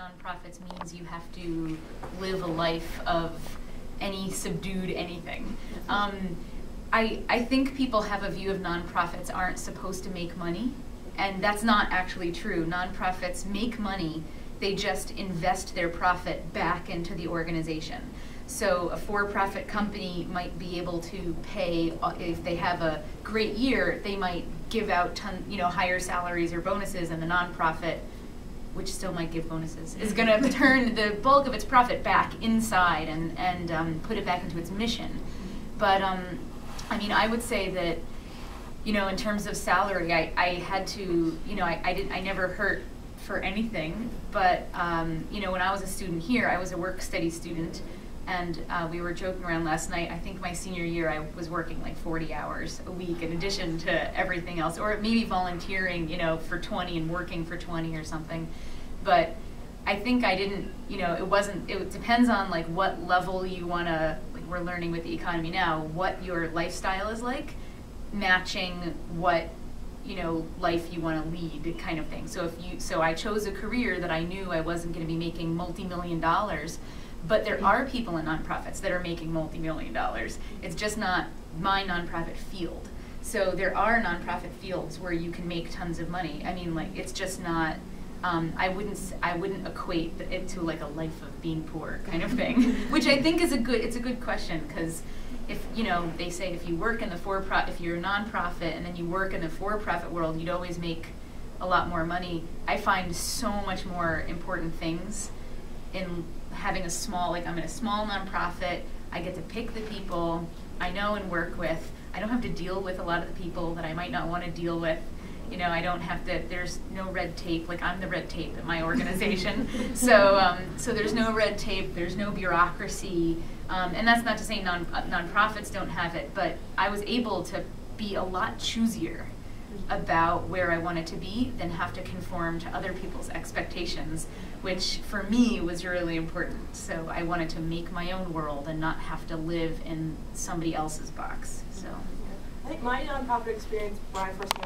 Nonprofits means you have to live a life of any subdued anything. I think people have a view of nonprofits aren't supposed to make money, and that's not actually true. Nonprofits make money, they just invest their profit back into the organization. So a for-profit company might be able to pay, if they have a great year, they might give out higher salaries or bonuses, and the nonprofit, which still might give bonuses, is going to turn the bulk of its profit back inside and put it back into its mission. But I mean, I would say that, in terms of salary, I had to, I never hurt for anything. But when I was a student here, I was a work-study student, and we were joking around last night. I think my senior year I was working like 40 hours a week in addition to everything else, or maybe volunteering, for 20 and working for 20 or something. But I think I didn't, it depends on like what level you want to, like we're learning with the economy now, what your lifestyle is like, matching what life you want to lead, kind of thing. So I chose a career that I knew I wasn't going to be making multi-million dollars. But there are people in nonprofits that are making multi-million dollars. It's just not my nonprofit field. So there are nonprofit fields where you can make tons of money. I mean, like, it's just not, I wouldn't equate it to like a life of being poor kind of thing, which I think is it's a good question, because if, they say if you work in the if you're a nonprofit and then you work in the for-profit world, you'd always make a lot more money. I find so much more important things in having a small, I'm in a small nonprofit, I get to pick the people I know and work with. I don't have to deal with a lot of the people that I might not want to deal with. I don't have to, there's no red tape, like I'm the red tape at my organization. So there's no red tape, there's no bureaucracy, and that's not to say nonprofits don't have it, but I was able to be a lot choosier about where I wanted to be than have to conform to other people's expectations, which for me was really important. So I wanted to make my own world and not have to live in somebody else's box. So I think my nonprofit experience when I first came